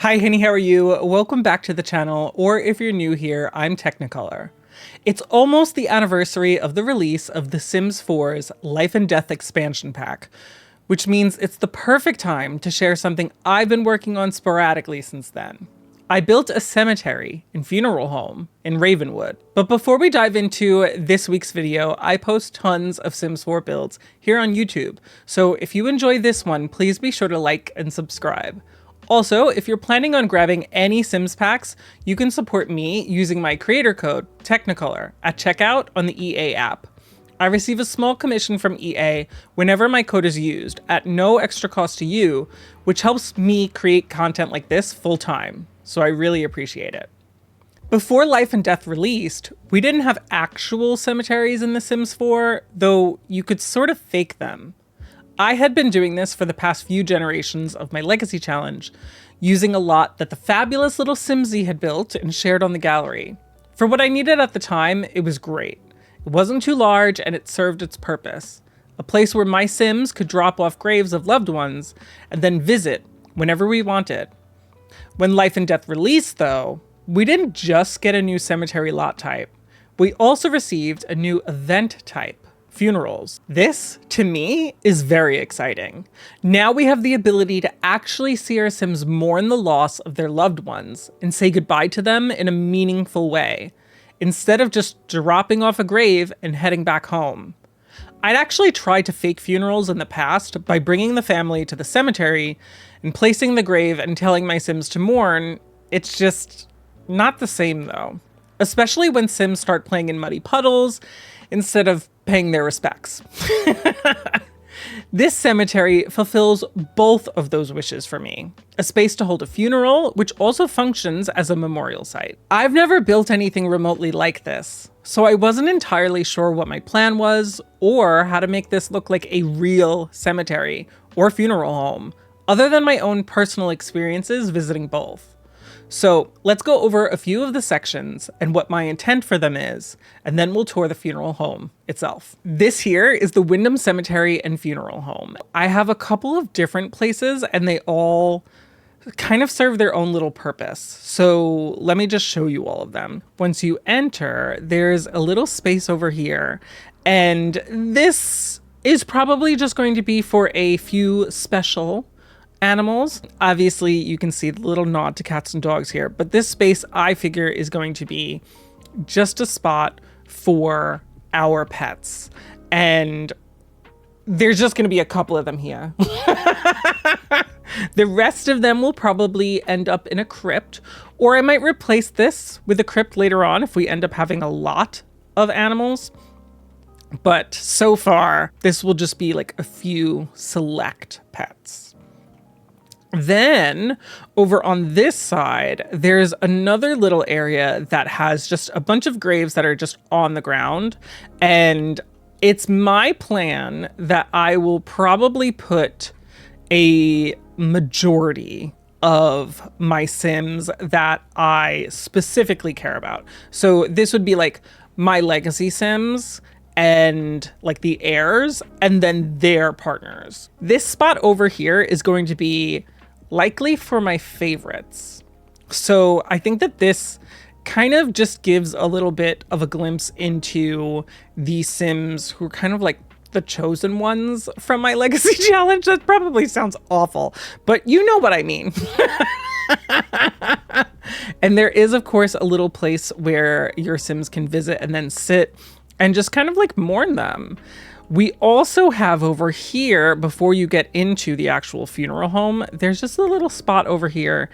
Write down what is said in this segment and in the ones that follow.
Hi Henny, how are you? Welcome back to the channel, or if you're new here, I'm Teknikolour. It's almost the anniversary of the release of The Sims 4's Life and Death expansion pack, which means it's the perfect time to share something I've been working on sporadically since then. I built a cemetery and funeral home in Ravenwood. But before we dive into this week's video, I post tons of Sims 4 builds here on YouTube, so if you enjoy this one, please be sure to like and subscribe. Also, if you're planning on grabbing any Sims packs, you can support me using my creator code, Teknikolour, at checkout on the EA app. I receive a small commission from EA whenever my code is used, at no extra cost to you, which helps me create content like this full time, so I really appreciate it. Before Life and Death released, we didn't have actual cemeteries in The Sims 4, though you could sort of fake them. I had been doing this for the past few generations of my Legacy Challenge, using a lot that the fabulous little Simsy had built and shared on the gallery. For what I needed at the time, it was great. It wasn't too large and it served its purpose. A place where my Sims could drop off graves of loved ones and then visit whenever we wanted. When Life and Death released, though, we didn't just get a new cemetery lot type. We also received a new event type. Funerals. This, to me, is very exciting. Now we have the ability to actually see our Sims mourn the loss of their loved ones and say goodbye to them in a meaningful way, instead of just dropping off a grave and heading back home. I'd actually tried to fake funerals in the past by bringing the family to the cemetery and placing the grave and telling my Sims to mourn. It's just not the same though, especially when Sims start playing in muddy puddles instead of paying their respects. This cemetery fulfills both of those wishes for me. A space to hold a funeral, which also functions as a memorial site. I've never built anything remotely like this, so I wasn't entirely sure what my plan was or how to make this look like a real cemetery or funeral home, other than my own personal experiences visiting both. So let's go over a few of the sections and what my intent for them is, and then we'll tour the funeral home itself. This here is the Windom Cemetery and Funeral Home. I have a couple of different places and they all kind of serve their own little purpose. So let me just show you all of them. Once you enter, there's a little space over here, and this is probably just going to be for a few special animals. Obviously, you can see the little nod to cats and dogs here, but this space I figure is going to be just a spot for our pets. And there's just going to be a couple of them here. The rest of them will probably end up in a crypt, or I might replace this with a crypt later on if we end up having a lot of animals. But so far, this will just be like a few select pets. Then over on this side, there's another little area that has just a bunch of graves that are just on the ground. And it's my plan that I will probably put a majority of my Sims that I specifically care about. So this would be like my Legacy Sims and like the heirs and then their partners. This spot over here is going to be likely for my favorites. So I think that this kind of just gives a little bit of a glimpse into the Sims who are kind of like the chosen ones from my Legacy Challenge. That probably sounds awful, but you know what I mean. And there is, of course, a little place where your Sims can visit and then sit and just kind of like mourn them. We also have over here, before you get into the actual funeral home, there's just a little spot over here.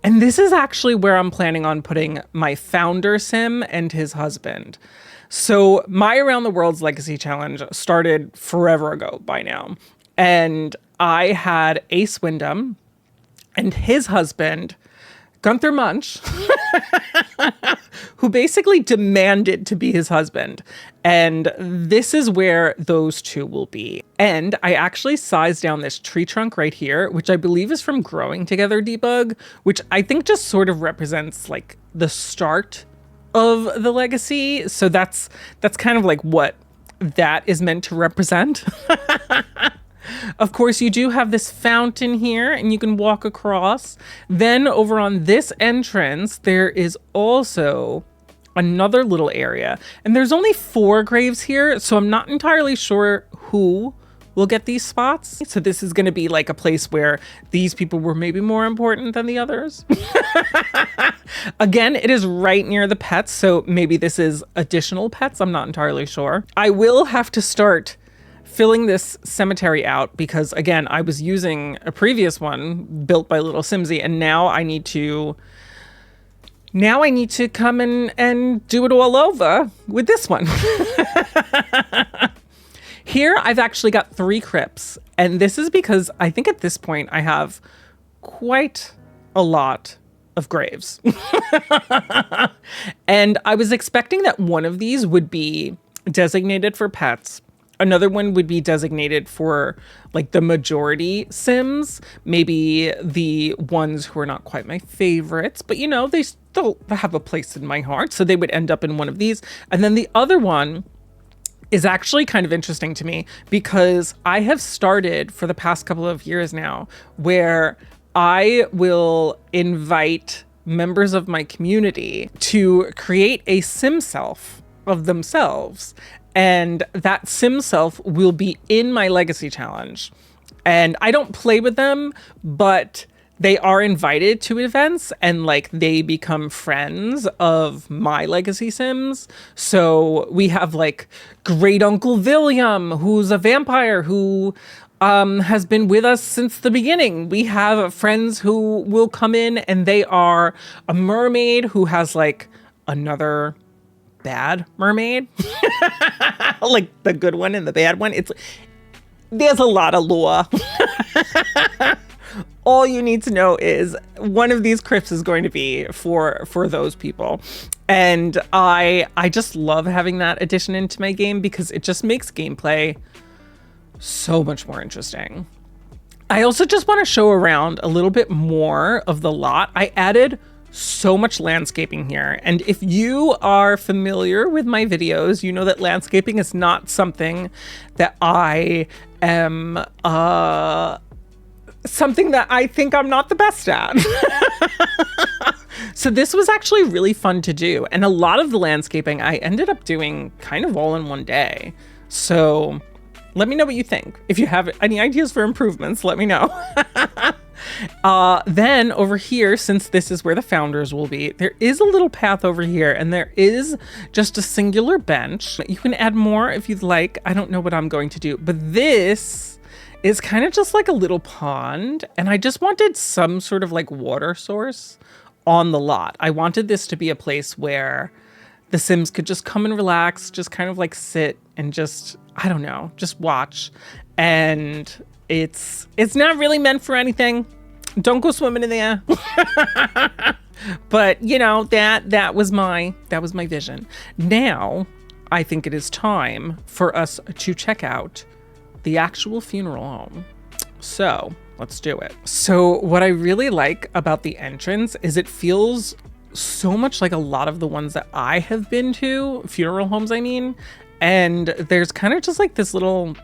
And this is actually where I'm planning on putting my founder Sim and his husband. So my Around the World's Legacy Challenge started forever ago by now. And I had Ace Windom and his husband, Gunther Munch, who basically demanded to be his husband. And this is where those two will be. And I actually sized down this tree trunk right here, which I believe is from Growing Together Debug, which I think just sort of represents like the start of the legacy. So that's kind of like what that is meant to represent. Of course, you do have this fountain here and you can walk across. Then over on this entrance, there is also another little area. And there's only 4 graves here, so I'm not entirely sure who will get these spots. So this is going to be like a place where these people were maybe more important than the others. Again, it is right near the pets, so maybe this is additional pets. I'm not entirely sure. I will have to start filling this cemetery out because, again, I was using a previous one built by Little Simsy, and now I need to come in and do it all over with this one. Here, I've actually got 3 crypts, and this is because I think at this point I have quite a lot of graves. And I was expecting that one of these would be designated for pets. Another one would be designated for like the majority Sims, maybe the ones who are not quite my favorites, but you know, they still have a place in my heart. So they would end up in one of these. And then the other one is actually kind of interesting to me because I have started for the past couple of years now where I will invite members of my community to create a Sim self of themselves. And that Sim self will be in my legacy challenge. And I don't play with them, but they are invited to events and like they become friends of my legacy Sims. So we have like Great Uncle William, who's a vampire who has been with us since the beginning. We have friends who will come in and they are a mermaid who has like another bad mermaid. Like the good one and the bad one. There's a lot of lore. All you need to know is one of these crypts is going to be for those people. And I just love having that addition into my game because it just makes gameplay so much more interesting. I also just want to show around a little bit more of the lot. I added so much landscaping here. And if you are familiar with my videos, you know that landscaping is not something that I am, something that I think I'm not the best at. So this was actually really fun to do. And a lot of the landscaping I ended up doing kind of all in one day. So let me know what you think. If you have any ideas for improvements, let me know. Then over here, since this is where the founders will be, there is a little path over here and there is just a singular bench. You can add more if you'd like. I don't know what I'm going to do, but this is kind of just like a little pond. And I just wanted some sort of like water source on the lot. I wanted this to be a place where the Sims could just come and relax, just kind of like sit and just, I don't know, just watch. And it's not really meant for anything. Don't go swimming in there. But you know, that was my vision. Now, I think it is time for us to check out the actual funeral home. So let's do it. So what I really like about the entrance is it feels so much like a lot of the ones that I have been to, funeral homes, I mean. And there's kind of just like this little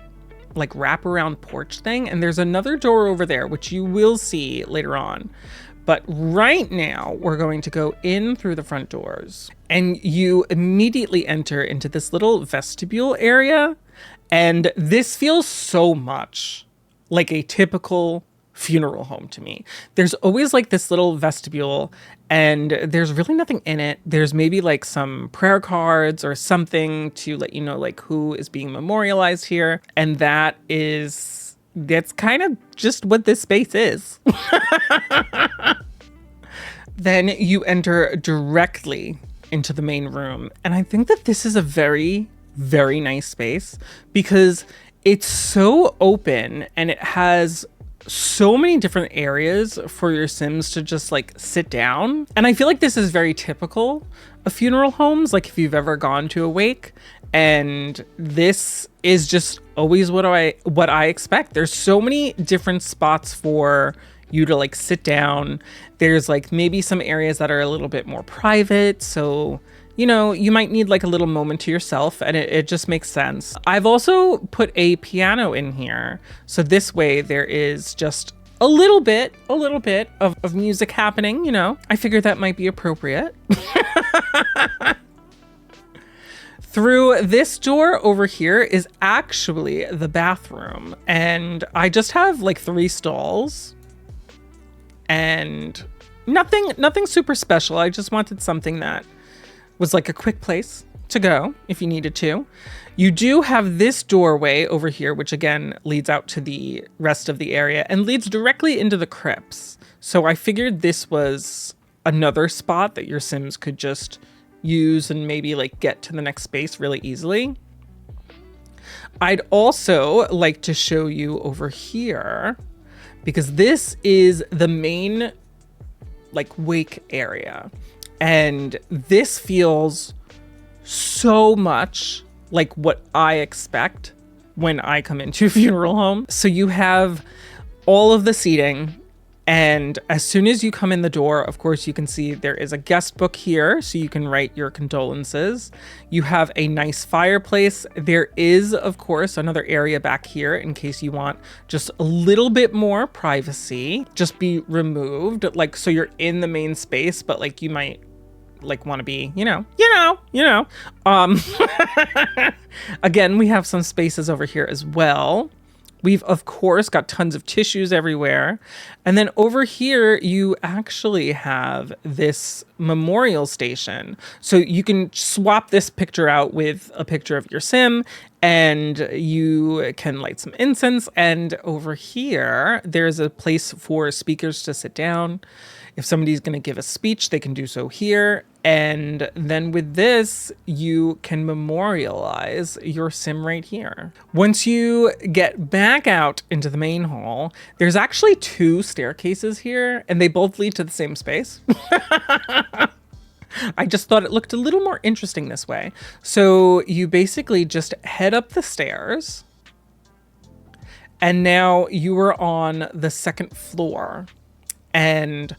like wraparound porch thing. And there's another door over there, which you will see later on. But right now we're going to go in through the front doors and you immediately enter into this little vestibule area. And this feels so much like a typical funeral home to me. There's always like this little vestibule and there's really nothing in it. There's maybe like some prayer cards or something to let you know like who is being memorialized here. And that's kind of just what this space is. Then you enter directly into the main room. And I think that this is a very, very nice space because it's so open and it has so many different areas for your Sims to just like sit down. And I feel like this is very typical of funeral homes. Like if you've ever gone to a wake, and this is just always what I expect. There's so many different spots for you to like sit down. There's like maybe some areas that are a little bit more private. So, you know, you might need like a little moment to yourself, and it just makes sense. I've also put a piano in here. So this way there is just a little bit of music happening, you know. I figured that might be appropriate. Through this door over here is actually the bathroom, and I just have like 3 stalls and nothing super special. I just wanted something that was like a quick place to go if you needed to. You do have this doorway over here, which again leads out to the rest of the area and leads directly into the crypts. So I figured this was another spot that your Sims could just use and maybe like get to the next space really easily. I'd also like to show you over here, because this is the main like wake area, and this feels so much like what I expect when I come into a funeral home. So you have all of the seating, and as soon as you come in the door, of course, you can see there is a guest book here, so you can write your condolences. You have a nice fireplace. There is, of course, another area back here in case you want just a little bit more privacy, just be removed. Like, so you're in the main space, but like you might like want to be, you know. Again, we have some spaces over here as well. We've, of course, got tons of tissues everywhere. And then over here, you actually have this memorial station. So you can swap this picture out with a picture of your Sim, and you can light some incense. And over here, there's a place for speakers to sit down. If somebody's going to give a speech, they can do so here. And then with this, you can memorialize your Sim right here. Once you get back out into the main hall, there's actually 2 staircases here, and they both lead to the same space. I just thought it looked a little more interesting this way. So you basically just head up the stairs, and now you are on the 2nd floor. And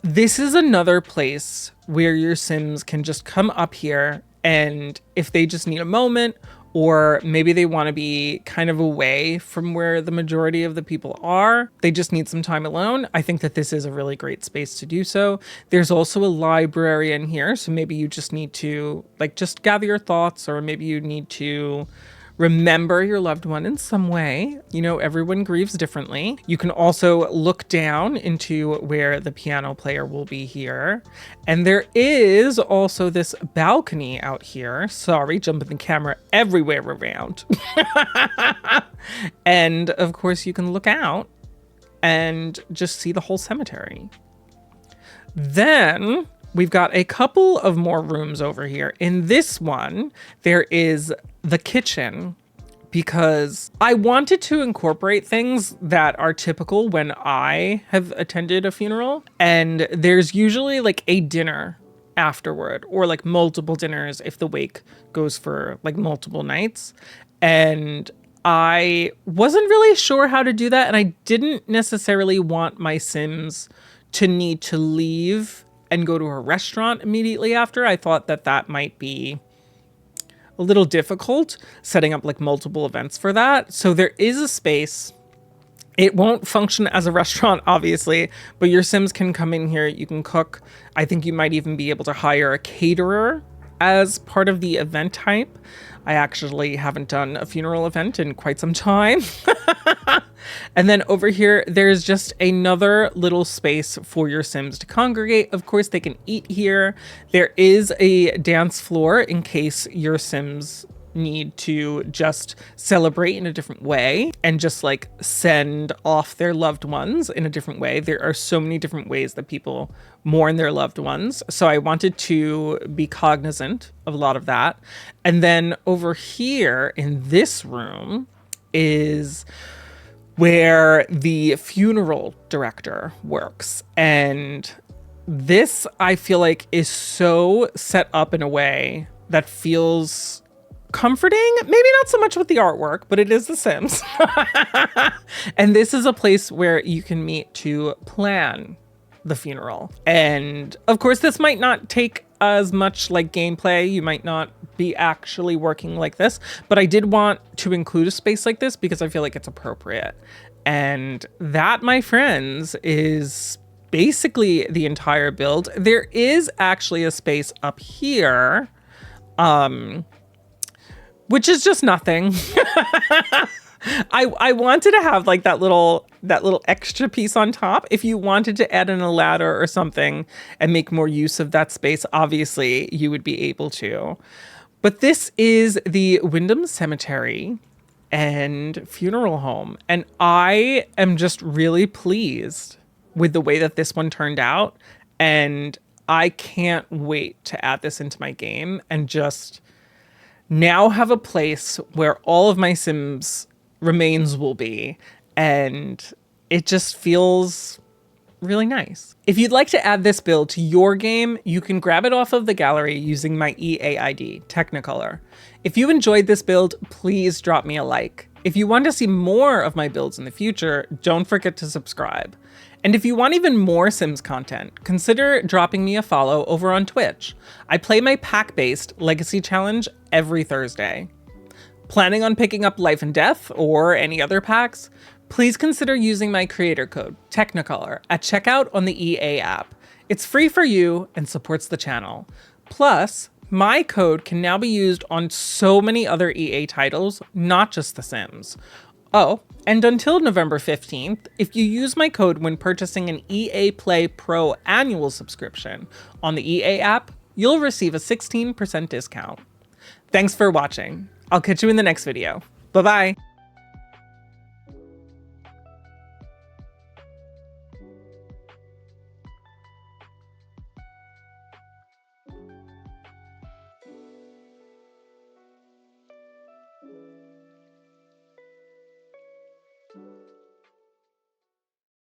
this is another place where your Sims can just come up here, and if they just need a moment, or maybe they want to be kind of away from where the majority of the people are, they just need some time alone, I think that this is a really great space to do so. There's also a library in here, so maybe you just need to like just gather your thoughts, or maybe you need to remember your loved one in some way. You know, everyone grieves differently. You can also look down into where the piano player will be here. And there is also this balcony out here. Sorry, jumping the camera everywhere around. And of course you can look out and just see the whole cemetery. Then we've got a couple of more rooms over here. In this one, there is the kitchen, because I wanted to incorporate things that are typical when I have attended a funeral. And there's usually like a dinner afterward, or like multiple dinners if the wake goes for like multiple nights. And I wasn't really sure how to do that. And I didn't necessarily want my Sims to need to leave and go to a restaurant immediately after. I thought that that might be a little difficult setting up like multiple events for that. So there is a space. It won't function as a restaurant, obviously, but your Sims can come in here. You can cook. I think you might even be able to hire a caterer as part of the event type. I actually haven't done a funeral event in quite some time. And then over here, there's just another little space for your Sims to congregate. Of course, they can eat here. There is a dance floor in case your Sims need to just celebrate in a different way and just like send off their loved ones in a different way. There are so many different ways that people mourn their loved ones. So I wanted to be cognizant of a lot of that. And then over here in this room is where the funeral director works. And this, I feel like, is so set up in a way that feels comforting, maybe not so much with the artwork, but it is The Sims. And this is a place where you can meet to plan the funeral. And of course, this might not take as much like gameplay. You might not be actually working like this, but I did want to include a space like this because I feel like it's appropriate. And that, my friends, is basically the entire build. There is actually a space up here, which is just nothing. I wanted to have like that little extra piece on top. If you wanted to add in a ladder or something and make more use of that space, obviously you would be able to. But this is the Windom Cemetery and Funeral Home. And I am just really pleased with the way that this one turned out. And I can't wait to add this into my game and just now have a place where all of my Sims remains will be. And it just feels really nice. If you'd like to add this build to your game, you can grab it off of the gallery using my EA ID, Teknikolour. If you enjoyed this build, please drop me a like. If you want to see more of my builds in the future, don't forget to subscribe. And if you want even more Sims content, consider dropping me a follow over on Twitch. I play my pack-based Legacy Challenge every Thursday. Planning on picking up Life and Death or any other packs? Please consider using my creator code, Teknikolour, at checkout on the EA app. It's free for you and supports the channel. Plus, my code can now be used on so many other EA titles, not just The Sims. Oh, and until November 15th, if you use my code when purchasing an EA Play Pro annual subscription on the EA app, you'll receive a 16% discount. Thanks for watching. I'll catch you in the next video. Bye-bye.